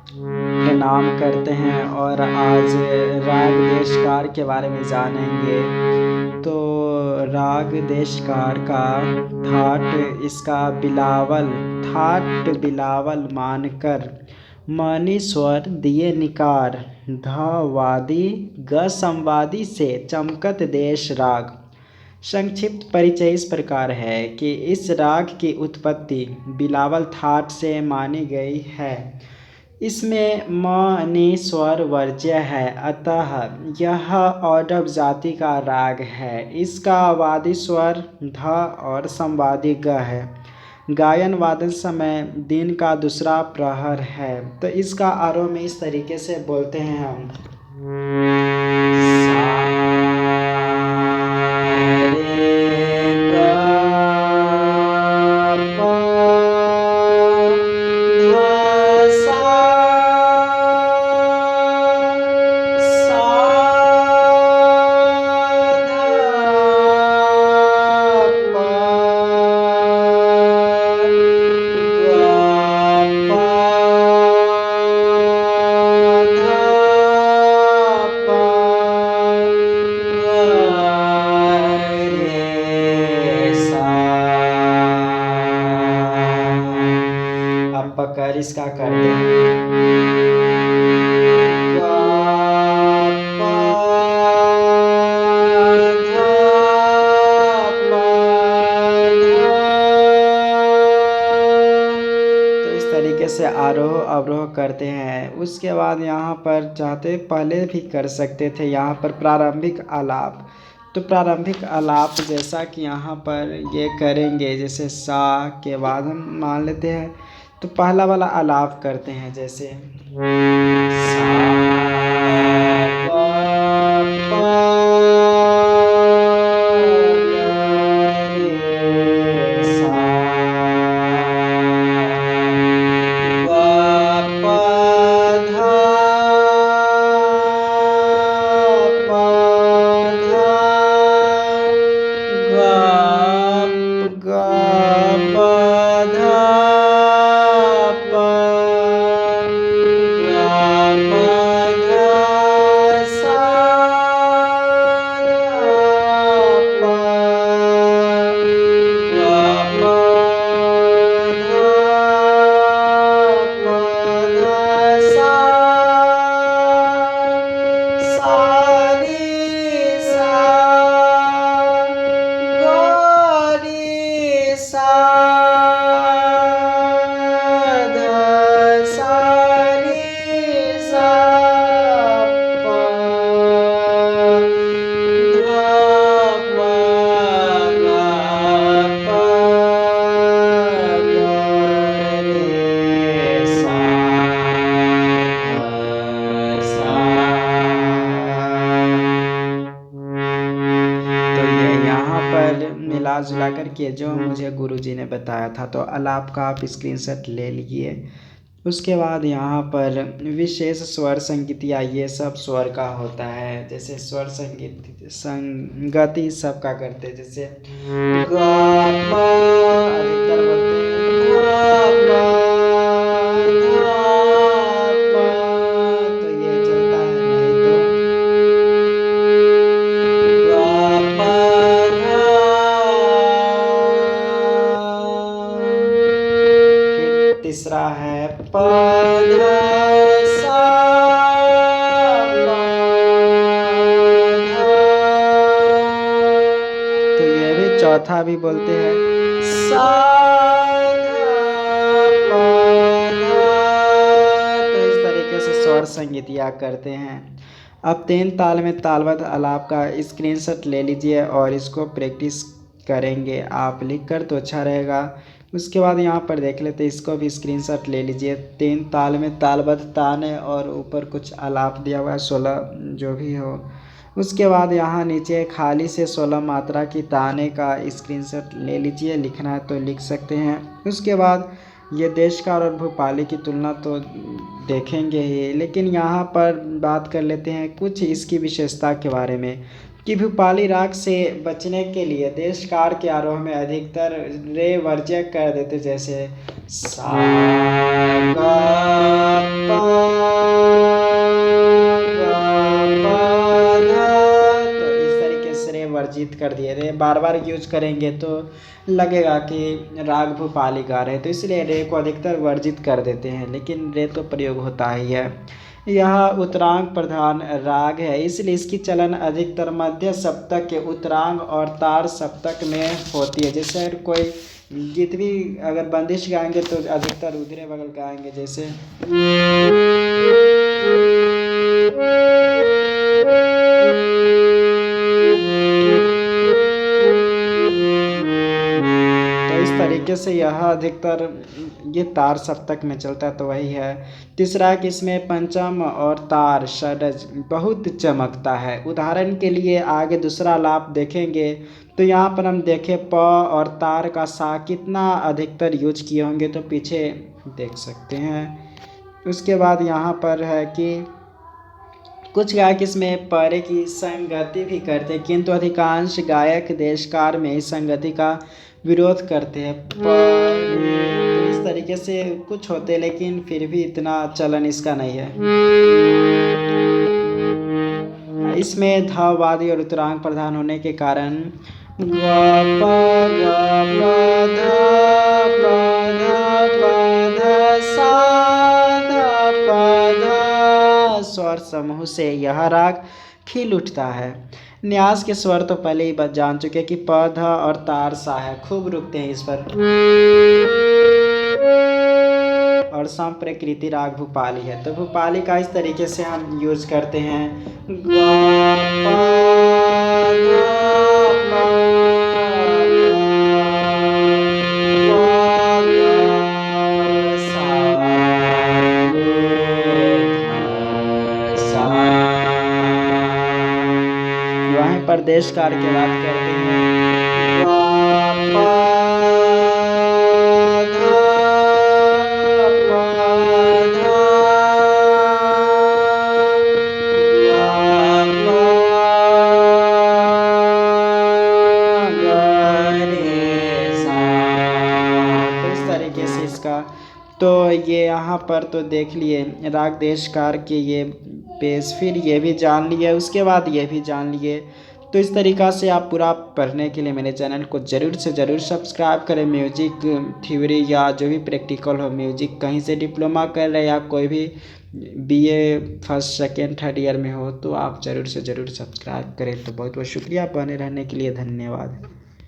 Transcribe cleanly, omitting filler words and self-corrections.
प्रणाम करते हैं और आज राग देशकार के बारे में जानेंगे। तो राग देशकार का थाट बिलावल मानकर मनी स्वर दिए निकार, ध वादी ग संवादी से चमकत देश राग। संक्षिप्त परिचय इस प्रकार है कि इस राग की उत्पत्ति बिलावल थाट से मानी गई है। इसमें म नि स्वर वर्ज्य है, अतः यह औडव जाति का राग है। इसका वादी स्वर ध और संवादी ग है। गायन वादन समय दिन का दूसरा प्रहर है। तो इसका आरोह में इस तरीके से बोलते हैं हम। अब पकड़ इसका करते हैं। तो इस तरीके से आरोह अवरोह करते हैं। उसके बाद यहाँ पर चाहते पहले भी कर सकते थे, यहाँ पर प्रारंभिक आलाप। तो प्रारंभिक आलाप जैसा कि यहाँ पर ये करेंगे, जैसे सा के बाद हम मान लेते हैं तो पहला वाला आलाप करते हैं, जैसे मिला जुला करके जो मुझे गुरुजी ने बताया था। तो आलाप का आप स्क्रीनशॉट ले लीजिए। उसके बाद यहाँ पर विशेष स्वर संगीतिया ये सब स्वर का होता है। जैसे स्वर संगीत संगति सबका करते हैं, जैसे अधिकतर बोलते हैं तो ये चलता है, नहीं तो तीसरा है प तो ये भी चौथा भी बोलते हैं तो इस तरीके से स्वर संगीतिया करते हैं। अब 3 ताल में तालबद्ध आलाप का स्क्रीनशॉट ले लीजिए और इसको प्रैक्टिस करेंगे आप लिख कर तो अच्छा रहेगा। उसके बाद यहाँ पर देख लेते हैं, इसको भी स्क्रीनशॉट ले लीजिए। 3 ताल में तालबद्ध ताने और ऊपर कुछ आलाप दिया हुआ है 16 जो भी हो। उसके बाद यहाँ नीचे खाली से 16 मात्रा की ताने का स्क्रीनशॉट ले लीजिए, लिखना है तो लिख सकते हैं। उसके बाद ये देशकार और भूपाली की तुलना तो देखेंगे ही, लेकिन यहाँ पर बात कर लेते हैं कुछ इसकी विशेषता के बारे में कि भूपाली राग से बचने के लिए देशकार के आरोह में अधिकतर रे वर्ज्य कर देते, जैसे सा गा पा वर्जित कर दिए रे बार बार यूज करेंगे तो लगेगा कि राग भूपाली गा रहे हैं, तो इसलिए रे को अधिकतर वर्जित कर देते हैं, लेकिन रे तो प्रयोग होता ही है। यह उत्तरांग प्रधान राग है, इसलिए इसकी चलन अधिकतर मध्य सप्तक के उत्तरांग और तार सप्तक में होती है। जैसे कोई गीत भी अगर बंदिश गाएंगे तो अधिकतर उधरे बगल गाएंगे, जैसे तो इस तरीके से यह अधिकतर ये तार सप्तक में चलता है, तो वही है। तीसरा कि इसमें पंचम और तार षड्ज बहुत चमकता है। उदाहरण के लिए आगे दूसरा लाप देखेंगे तो यहाँ पर हम देखें प और तार का सा कितना अधिकतर यूज किए होंगे, तो पीछे देख सकते हैं। उसके बाद यहाँ पर है कि कुछ गायक इसमें परे की संगति भी करते हैं, किंतु अधिकांश गायक देशकार में इस संगति का विरोध करते हैं। तो इस तरीके से कुछ होते हैं, लेकिन फिर भी इतना चलन इसका नहीं है। इसमें धाववादी और उत्तरांग प्रधान होने के कारण स्वर समूह से यह राग खिल उठता है। न्यास के स्वर तो पहले ही बात जान चुके कि प ध और तार सा है, खूब रुकते हैं इस पर। और सम प्रकृति राग भूपाली है, तो भूपाली का इस तरीके से हम यूज करते हैं। वहीं प्रदेश कार की बात करते हैं। तो इस तरीके से इसका तो ये यहाँ पर तो देख लिए राग देशकार के ये पेश, फिर ये भी जान लिए, उसके बाद ये भी जान लिए। तो इस तरीक़ा से आप पूरा पढ़ने के लिए मेरे चैनल को ज़रूर से ज़रूर सब्सक्राइब करें। म्यूजिक थ्योरी या जो भी प्रैक्टिकल हो, म्यूजिक कहीं से डिप्लोमा कर रहे या कोई भी BA first second third year में हो, तो आप ज़रूर से ज़रूर सब्सक्राइब करें। तो बहुत बहुत शुक्रिया, बने रहने के लिए धन्यवाद।